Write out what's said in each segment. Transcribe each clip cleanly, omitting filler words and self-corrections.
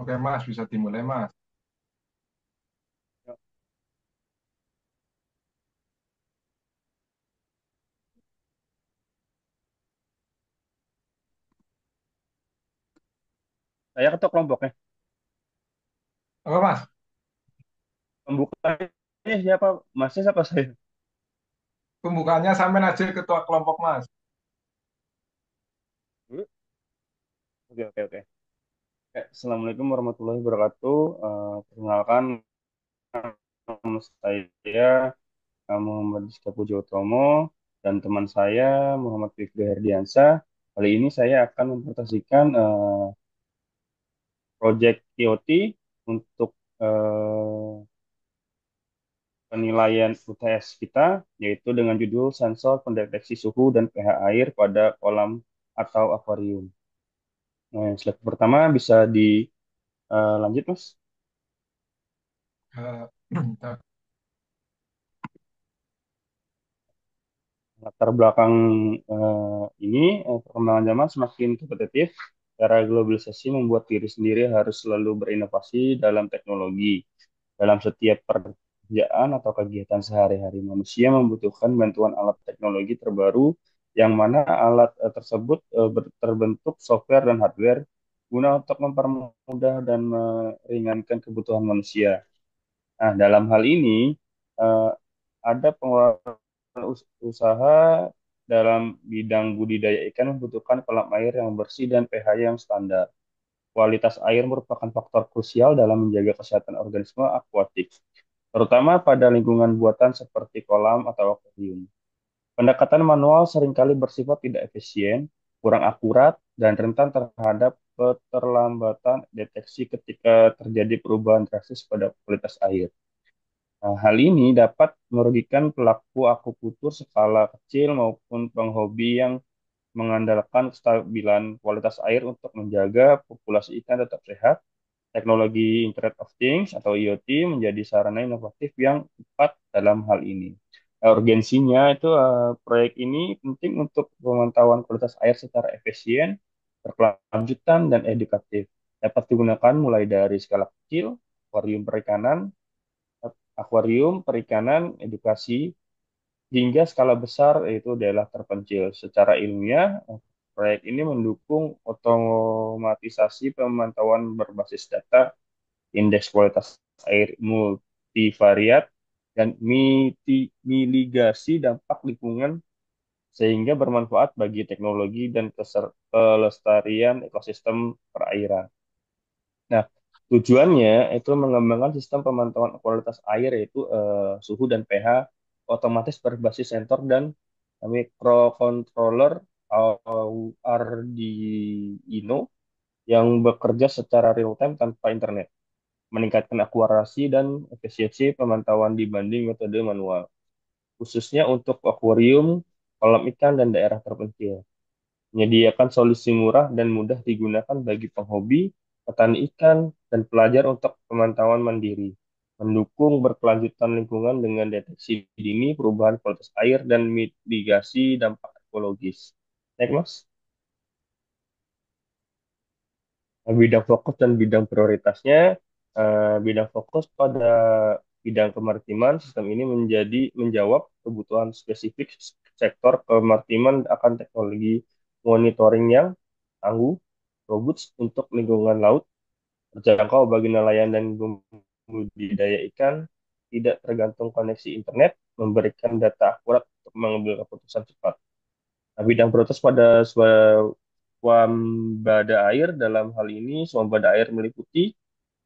Oke Mas, bisa dimulai Mas. Saya ketua kelompoknya. Apa Mas? Pembukanya siapa? Masnya siapa saya? Pembukaannya sampai aja ketua kelompok Mas. Hmm? Oke, oke, oke. Assalamualaikum warahmatullahi wabarakatuh. Perkenalkan, nama saya Muhammad Rizka Pujotomo dan teman saya Muhammad Fikri Herdiansah. Kali ini saya akan mempresentasikan proyek IoT untuk eh, penilaian UTS kita, yaitu dengan judul Sensor Pendeteksi Suhu dan pH Air pada Kolam atau Akuarium. Nah, yang slide pertama bisa dilanjut, Mas. Eh, Latar belakang perkembangan zaman semakin kompetitif. Era globalisasi membuat diri sendiri harus selalu berinovasi dalam teknologi. Dalam setiap pekerjaan atau kegiatan sehari-hari, manusia membutuhkan bantuan alat teknologi terbaru, yang mana alat tersebut terbentuk software dan hardware guna untuk mempermudah dan meringankan kebutuhan manusia. Nah, dalam hal ini eh, ada pengelolaan usaha dalam bidang budidaya ikan membutuhkan kolam air yang bersih dan pH yang standar. Kualitas air merupakan faktor krusial dalam menjaga kesehatan organisme akuatik, terutama pada lingkungan buatan seperti kolam atau akuarium. Pendekatan manual seringkali bersifat tidak efisien, kurang akurat, dan rentan terhadap keterlambatan deteksi ketika terjadi perubahan drastis pada kualitas air. Nah, hal ini dapat merugikan pelaku akuputur skala kecil maupun penghobi yang mengandalkan kestabilan kualitas air untuk menjaga populasi ikan tetap sehat. Teknologi Internet of Things atau IoT menjadi sarana inovatif yang tepat dalam hal ini. Urgensinya itu proyek ini penting untuk pemantauan kualitas air secara efisien, berkelanjutan, dan edukatif. Dapat digunakan mulai dari skala kecil, akuarium perikanan, edukasi, hingga skala besar yaitu daerah terpencil. Secara ilmiah, proyek ini mendukung otomatisasi pemantauan berbasis data, indeks kualitas air multivariat, dan mitigasi dampak lingkungan sehingga bermanfaat bagi teknologi dan kelestarian ekosistem perairan. Nah, tujuannya itu mengembangkan sistem pemantauan kualitas air yaitu suhu dan pH otomatis berbasis sensor dan microcontroller atau Arduino yang bekerja secara real time tanpa internet, meningkatkan akurasi dan efisiensi pemantauan dibanding metode manual, khususnya untuk akuarium, kolam ikan, dan daerah terpencil. Menyediakan solusi murah dan mudah digunakan bagi penghobi, petani ikan, dan pelajar untuk pemantauan mandiri. Mendukung berkelanjutan lingkungan dengan deteksi dini perubahan kualitas air dan mitigasi dampak ekologis. Baik, Mas. Bidang fokus dan bidang prioritasnya, bidang fokus pada bidang kemaritiman, sistem ini menjawab kebutuhan spesifik sektor kemaritiman akan teknologi monitoring yang tangguh, robust untuk lingkungan laut, terjangkau bagi nelayan dan budidaya ikan, tidak tergantung koneksi internet, memberikan data akurat untuk mengambil keputusan cepat. Nah, bidang prioritas pada swambada air, dalam hal ini swambada air meliputi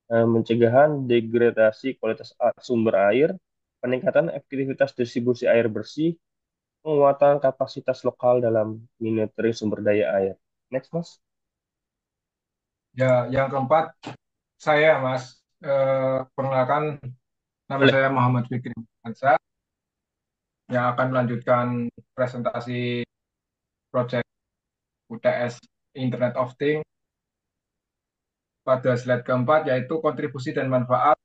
pencegahan degradasi kualitas sumber air, peningkatan efektivitas distribusi air bersih, penguatan kapasitas lokal dalam monitoring sumber daya air. Next, Mas. Ya, yang keempat saya Mas. Perkenalkan, nama Boleh. saya Muhammad Fikri Hansa yang akan melanjutkan presentasi proyek UTS Internet of Things pada slide keempat, yaitu kontribusi dan manfaat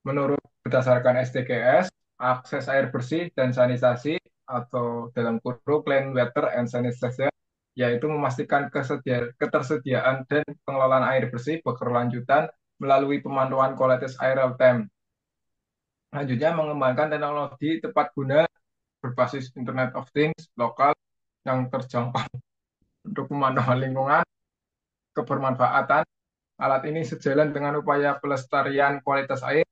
menurut berdasarkan SDGs, akses air bersih dan sanitasi atau dalam kurung clean water and sanitation yaitu memastikan ketersediaan dan pengelolaan air bersih berkelanjutan melalui pemantauan kualitas air real time. Selanjutnya, mengembangkan teknologi tepat guna berbasis Internet of Things lokal yang terjangkau untuk pemantauan lingkungan, kebermanfaatan. Alat ini sejalan dengan upaya pelestarian kualitas air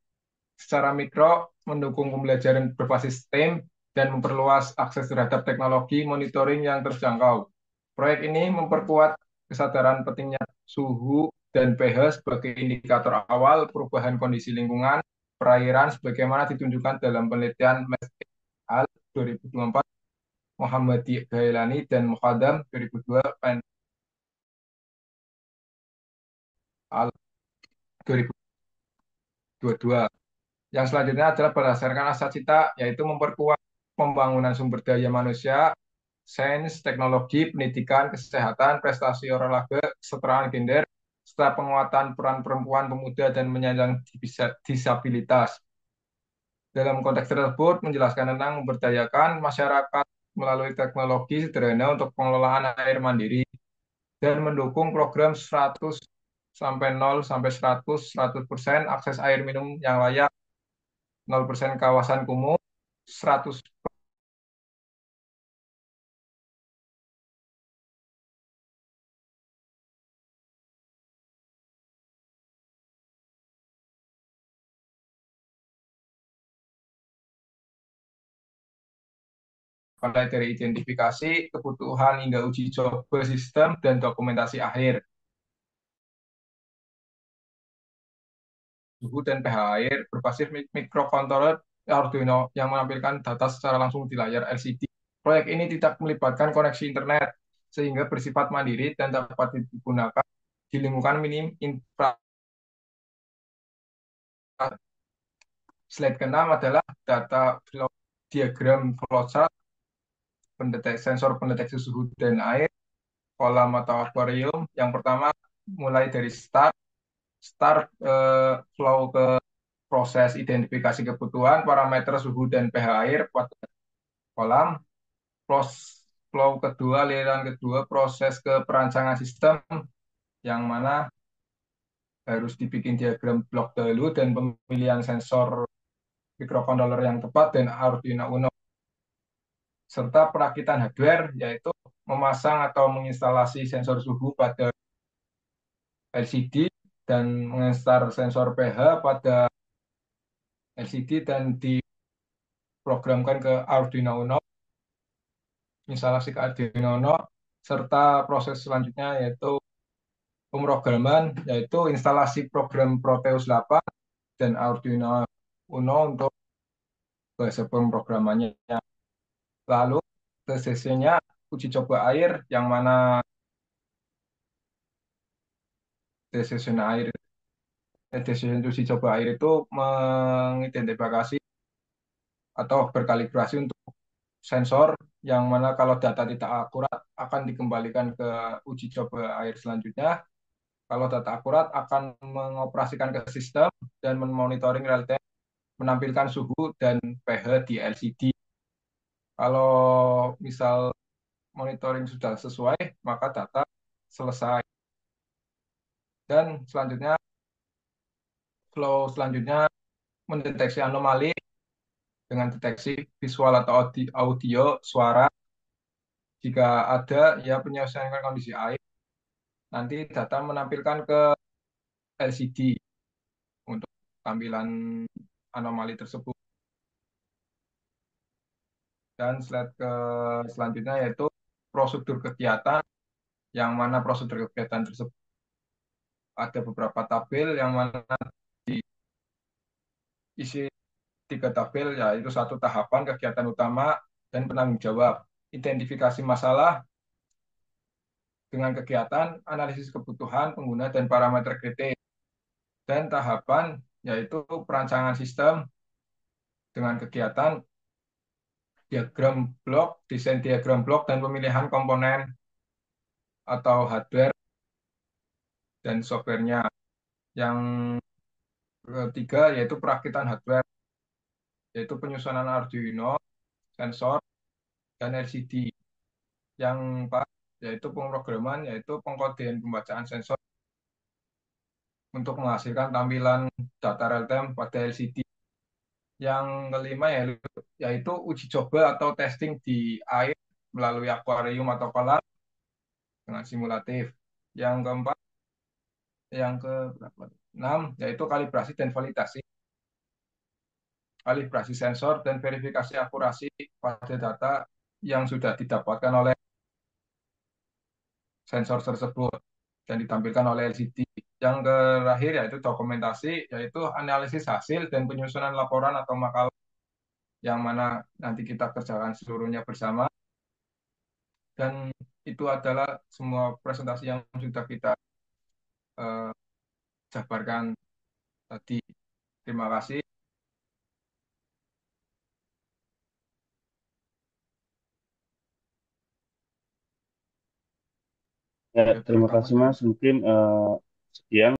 secara mikro, mendukung pembelajaran berbasis STEM, dan memperluas akses terhadap teknologi monitoring yang terjangkau. Proyek ini memperkuat kesadaran pentingnya suhu dan pH sebagai indikator awal perubahan kondisi lingkungan perairan sebagaimana ditunjukkan dalam penelitian Al 2024, Muhammad Gailani dan Muqaddam 2002, Al 2022. Yang selanjutnya adalah berdasarkan asas cita, yaitu memperkuat pembangunan sumber daya manusia, sains, teknologi, pendidikan, kesehatan, prestasi olahraga, kesetaraan gender, serta penguatan peran perempuan, pemuda, dan penyandang disabilitas. Dalam konteks tersebut, menjelaskan tentang memberdayakan masyarakat melalui teknologi sederhana untuk pengelolaan air mandiri dan mendukung program 100 sampai 0 sampai 100% akses air minum yang layak, 0% kawasan kumuh, 100 mulai dari identifikasi kebutuhan hingga uji coba sistem dan dokumentasi akhir. Suhu dan pH air berbasis microcontroller Arduino yang menampilkan data secara langsung di layar LCD. Proyek ini tidak melibatkan koneksi internet, sehingga bersifat mandiri dan dapat digunakan di lingkungan minim infra. Slide ke-6 adalah data flow diagram flowchart sensor pendeteksi suhu dan air, kolam atau akuarium. Yang pertama, mulai dari flow ke proses identifikasi kebutuhan, parameter suhu dan pH air pada kolam, flow kedua, aliran kedua, proses ke perancangan sistem, yang mana harus dibikin diagram blok dahulu dan pemilihan sensor microcontroller yang tepat dan Arduino Uno, serta perakitan hardware, yaitu memasang atau menginstalasi sensor suhu pada LCD dan menginstal sensor pH pada LCD dan diprogramkan ke Arduino Uno, instalasi ke Arduino Uno, serta proses selanjutnya yaitu pemrograman, yaitu instalasi program Proteus 8 dan Arduino Uno untuk bahasa pemrogramannya. Lalu TCC-nya uji coba air, yang mana TCC air TCC uji coba air itu mengidentifikasi atau berkalibrasi untuk sensor, yang mana kalau data tidak akurat akan dikembalikan ke uji coba air selanjutnya. Kalau data akurat akan mengoperasikan ke sistem dan memonitoring real time, menampilkan suhu dan pH di LCD. Kalau misal monitoring sudah sesuai, maka data selesai. Dan selanjutnya, flow selanjutnya mendeteksi anomali dengan deteksi visual atau audio, suara. Jika ada, ya penyelesaian kondisi air. Nanti data menampilkan ke LCD untuk tampilan anomali tersebut. Dan slide ke selanjutnya yaitu prosedur kegiatan, yang mana prosedur kegiatan tersebut ada beberapa tabel, yang mana isi 3 tabel, yaitu 1 tahapan kegiatan utama dan penanggung jawab, identifikasi masalah dengan kegiatan, analisis kebutuhan pengguna dan parameter kritis, dan tahapan yaitu perancangan sistem dengan kegiatan, diagram blok, desain diagram blok, dan pemilihan komponen atau hardware dan softwarenya. Yang ketiga yaitu perakitan hardware, yaitu penyusunan Arduino, sensor, dan LCD. Yang empat yaitu pemrograman, yaitu pengkodean pembacaan sensor untuk menghasilkan tampilan data real time pada LCD. Yang kelima yaitu uji coba atau testing di air melalui akuarium atau kolam dengan simulatif. Yang keempat, yang ke berapa? 6 yaitu kalibrasi dan validasi. Kalibrasi sensor dan verifikasi akurasi pada data yang sudah didapatkan oleh sensor tersebut dan ditampilkan oleh LCD. Yang terakhir yaitu dokumentasi, yaitu analisis hasil dan penyusunan laporan atau makalah yang mana nanti kita kerjakan seluruhnya bersama. Dan itu adalah semua presentasi yang sudah kita eh, jabarkan tadi. Terima kasih. Ya, Ya, terima pertama kasih dari Mas. Mungkin sekian